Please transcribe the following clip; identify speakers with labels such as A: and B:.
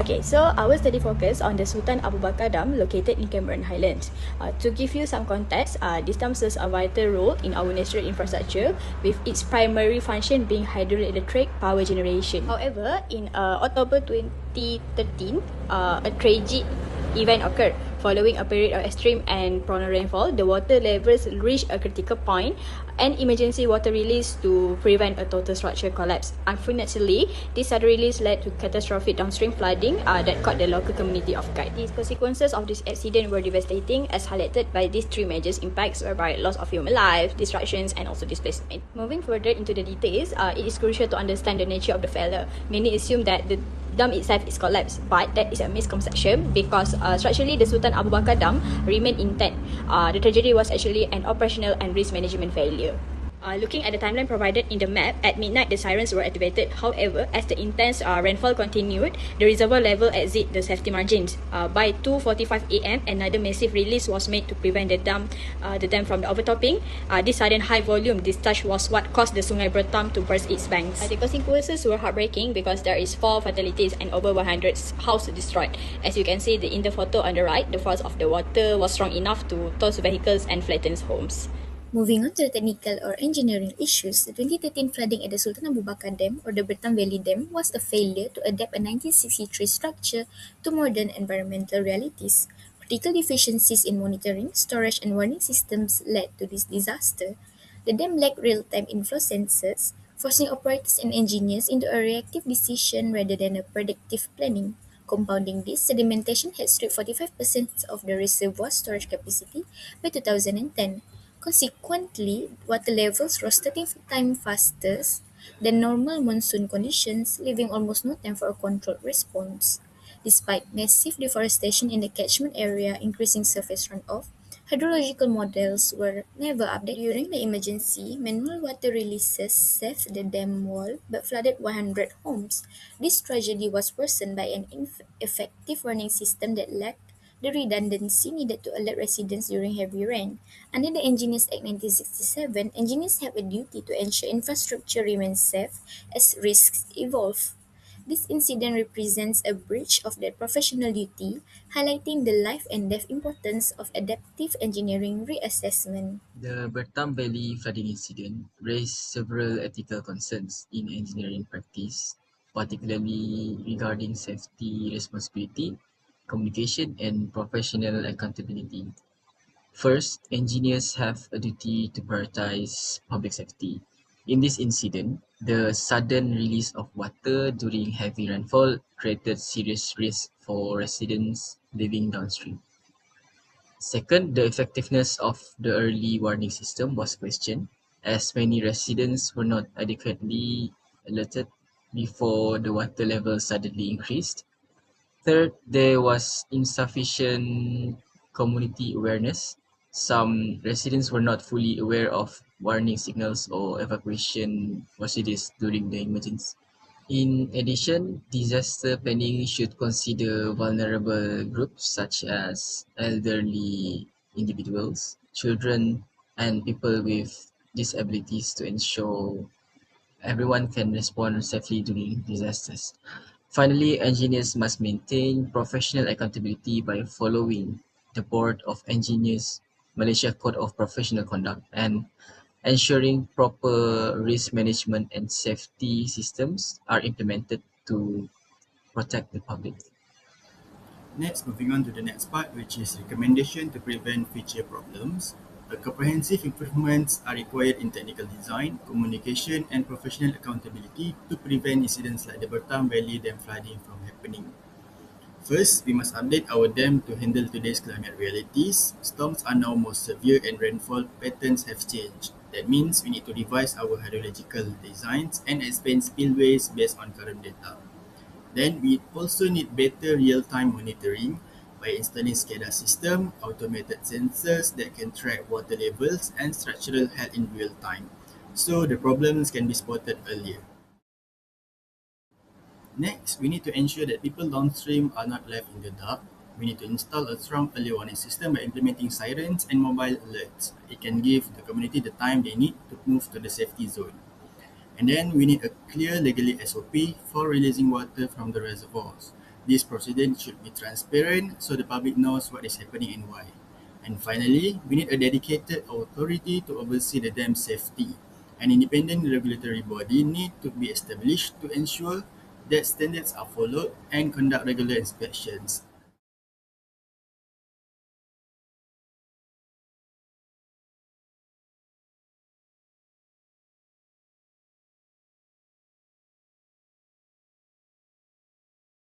A: Okay, so our study focus on the Sultan Abu Bakar Dam located in Cameron Highlands. To give you some context, this dam serves a vital role in our natural infrastructure, with its primary function being hydroelectric power generation. However, in October 2013, a tragic event occurred. Following a period of extreme and prolonged rainfall, the water levels reached a critical point and emergency water release to prevent a total structural collapse. Unfortunately, this sudden release led to catastrophic downstream flooding that caught the local community off guard. The consequences of this accident were devastating, as highlighted by these three major impacts, whereby loss of human life, destructions, and also displacement. Moving further into the details, it is crucial to understand the nature of the failure. Many assume that the dam itself is collapsed, but that is a misconception because structurally the Sultan Abu Bakar Dam remained intact. The tragedy was actually an operational and risk management failure. Looking at the timeline provided in the map, at midnight the sirens were activated. However, as the intense rainfall continued, the reservoir level exceeded the safety margins. By 2:45 a.m., another massive release was made to prevent the dam from the overtopping. This sudden high volume discharge was what caused the Sungai Bertam to burst its banks. The consequences were heartbreaking because there is 4 fatalities and over 100 houses destroyed. As you can see in the photo on the right, the force of the water was strong enough to toss vehicles and flatten homes.
B: Moving on to the technical or engineering issues, the 2013 flooding at the Sultan Abu Bakar Dam or the Bertam Valley Dam was a failure to adapt a 1963 structure to modern environmental realities. Critical deficiencies in monitoring, storage, and warning systems led to this disaster. The dam lacked real-time inflow sensors, forcing operators and engineers into a reactive decision rather than a predictive planning. Compounding this, sedimentation had stripped 45% of the reservoir storage capacity by 2010. Consequently, water levels rose 30 times faster than normal monsoon conditions, leaving almost no time for a controlled response. Despite massive deforestation in the catchment area increasing surface runoff, hydrological models were never updated. During the emergency, manual water releases saved the dam wall but flooded 100 homes. This tragedy was worsened by an ineffective warning system that lacked the redundancy needed to alert residents during heavy rain. Under the Engineers Act 1967, engineers have a duty to ensure infrastructure remains safe as risks evolve. This incident represents a breach of that professional duty, highlighting the life and death importance of adaptive engineering reassessment.
C: The Bertam Valley flooding incident raised several ethical concerns in engineering practice, particularly regarding safety responsibility, communication, and professional accountability. First, engineers have a duty to prioritize public safety. In this incident, the sudden release of water during heavy rainfall created serious risk for residents living downstream. Second, the effectiveness of the early warning system was questioned, as many residents were not adequately alerted before the water level suddenly increased. Third, there was insufficient community awareness. Some residents were not fully aware of warning signals or evacuation procedures during the emergency. In addition, disaster planning should consider vulnerable groups such as elderly individuals, children, and people with disabilities to ensure everyone can respond safely during disasters. Finally, engineers must maintain professional accountability by following the Board of Engineers Malaysia Code of Professional Conduct and ensuring proper risk management and safety systems are implemented to protect the public.
D: Next, moving on to the next part, which is recommendation to prevent future problems. Comprehensive improvements are required in technical design, communication, and professional accountability to prevent incidents like the Bertam Valley dam flooding from happening. First, we must update our dam to handle today's climate realities. Storms are now more severe and rainfall patterns have changed. That means we need to revise our hydrological designs and expand spillways based on current data. Then we also need better real-time monitoring by installing SCADA system, automated sensors that can track water levels and structural health in real time, so the problems can be spotted earlier. Next, we need to ensure that people downstream are not left in the dark. We need to install a strong early warning system by implementing sirens and mobile alerts. It can give the community the time they need to move to the safety zone. And then we need a clear legally SOP for releasing water from the reservoirs. This procedure should be transparent so the public knows what is happening and why. And finally, we need a dedicated authority to oversee the dam safety. An independent regulatory body need to be established to ensure that standards are followed and conduct regular inspections.